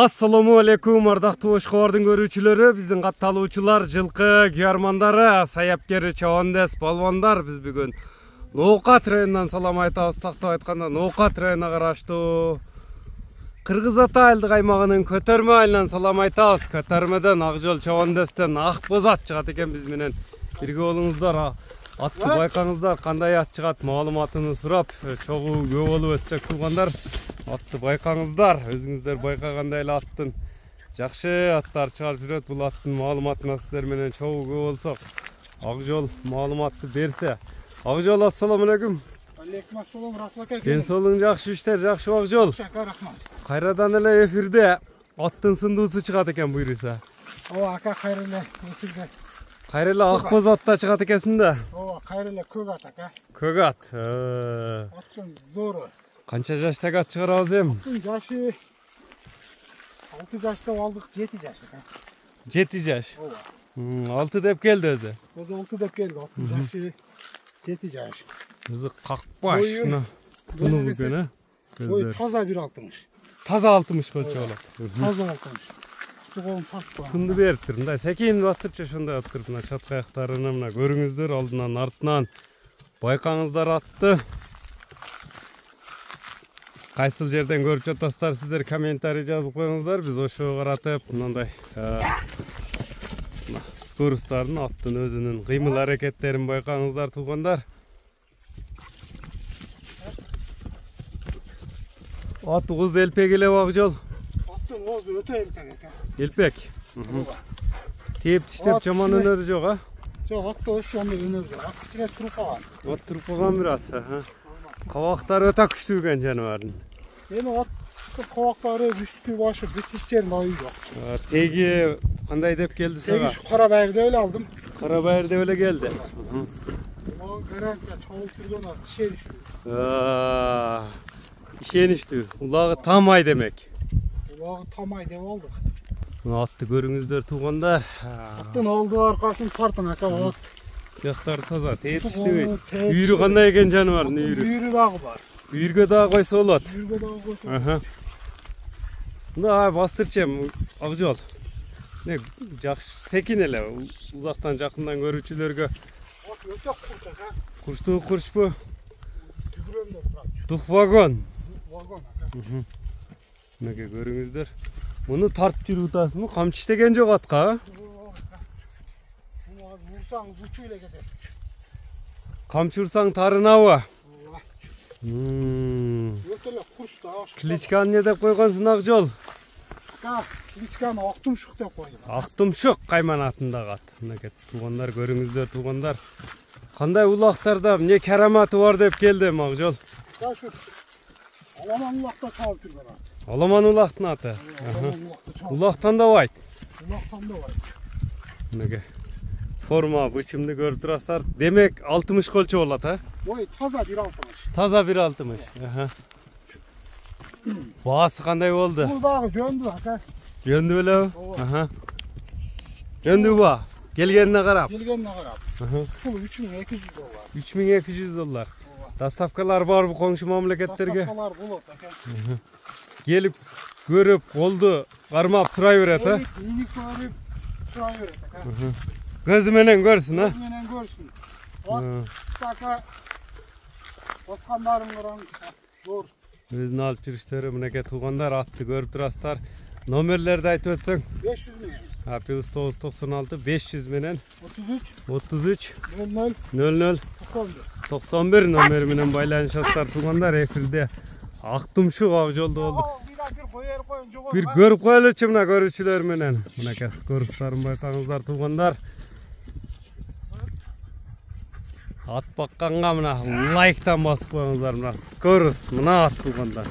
Assalamu alaikum, ардактуу Ошкобардын көрүүчүлөрү, биздин катталуучулар, жылкы күйармандары, саяпкери, чабандес, балбандар. Биз бүгүн Ноокат районунан салам айтабыз. Тактап айтканда, Ноокат районуна караштуу Кыргыз Ата айылдык аймагынын Көтөрмө айылынан салам айтабыз. Көтөрмөдөн Акжол чабандестен Акбоз ат чыгат экен биз менен. Бирге болуңуздар, атты байкаңыздар, кандай ат чыгат маалыматын сурап, чогуу көп болуп өтсөк туугандар. Атты байкаңыздар, өзүңүздөр байкагандай эле аттын жакшы аттар чыгарып жүрөт. Бул аттын маалыматына сиздер менен чогуу көп болсок, Акжол маалыматты берсе. Акжол, ассаламу алейкум. Алейкум ассалам, Расул ака. Ден соолуң жакшы, иштер жакшы Акжол. Рахмат. Кайрадан эле эфирде аттын сындуусу чыгат экен буйруса. Ооба, ака, кайра эле эфирде. Кайра эле Акбоз атта чыгат экенсиң да. Ооба, кайра эле көк ат ака. Көк ат. Аттын зору. Канча жаштагы ат чыгарабыз эми? Аттын жашы 6 жашта алдык, 7 жаш ака. 7 жаш. Ооба. 6 деп келди өзү. Өзү 6 деп келди. Аттын жашы 7 жаш. Өзү какпаш, мына туну бүкөн, Ой, таза 1.60. Таза 60 болчу болот. Таза 60. Тугон тартпа. Сынды бериптир. Мындай секин бастырчы ошондой аттыр. Мына чат каяктарына мына көрүңүздөр, алдынан артынан байкаңыздар атты. Кайсыл жерден көрүп жатасыздар, сиздер комментарий жазып коюңуздар. Биз ошого каратып мындай скорустардын, аттын өзүнүн кыймыл аракеттерин байкаңыздар туугандар. Ат угуз элпек эле Акжол. Аттын оозу өтө элпек ака. Элпек. Тээп тиштеп жаман өнөрү жок, а? Жок, атта ошондой өнөр жок. Ат кичине туруп калган. Ат туруп калган бир аз. Кабактары өтө күчтүү экен жаныбардын. Эми аттын кабактары үстү башы бич жерин айы жок. Теги кандай деп келди сага? Теги кара байыр деп эле алдым. Кара байыр деп эле келди. Ага гарантия чогулуп жүргөн ат ишеничтүү. Ишеничтүү. Улагы тамай демек. Улагы тамай деп алдык. Атты көрүңүздөр туугандар. Аттын алды аркасын тартың ака, ат. Жактары таза, тээптиштеби. Үйрү кандай экен жаныбардын үйрү? Үйрү дагы бар. Үйргө дагы койсо болот. Үйргө дагы койсо болот. Мында бастырчым Акжол. Не жакшы секин эле узактан жакындан көрүүчүлөргө. Ат өтө курч ака. Курчтуу курчпу? Жүгүрөм деп турат. Дух вагон. Вагон ака. Мынакей көрүңүздөр. Муну тартып жүрүп атасызбы? Камчы иштеген жок атка? Муну урсаң учуп эле кетет. Камчы урсаң тарынабы? Өтө эле курч да. Кличканы не деп койгонсуң Акжол? Кличканы Актумшук деп койдум. Актумшук кайман атындагы ат. Мынакей туугандар көрүңүздөр туугандар. Кандай улактарда эмне караматы бар деп келди Акжол? Ташу Аламан улакта чабып жүргөн ат. Аламан улактын аты. Улактан да байт. Улактан да байт. Мынакей форма бычымды көрүп турасыздар. Демек 60 колчу болот, а? Ой, таза 1.60. Таза 1.60. Баасы кандай болду? Бул дагы жөндү ака. Жөндү белеби? Жөндү ба? Келгенине карап. Келгенине карап. Бул $3200. $3200. Доставкалар барбы коңшу мамлекеттерге? Доставкалар болот ака. Келип көрүп, колду кармап сурай берет, а? Мини көрүп сурай берет ака. Көзү менен көрсүн, а? Көзү менен көрсүн. Ат ака баскандарын караңыз. Зор. Өзүн алып жүрүштөрү мынакей туугандар, атты көрүп турасыздар. Номерлерди айтып өтсөң? 500 менен. +996 500 менен 33 00 91 номери менен байланышасыздар туугандар. Эфирде Актумшук Акжолду болдук. Бир көрүп коелучу мына көрүүчүлөр менен. Мынакей скорустарын байкаңыздар туугандар. Ат бакканга мына лайктан басып коюңуздар, мына скорус мына ат туугандар.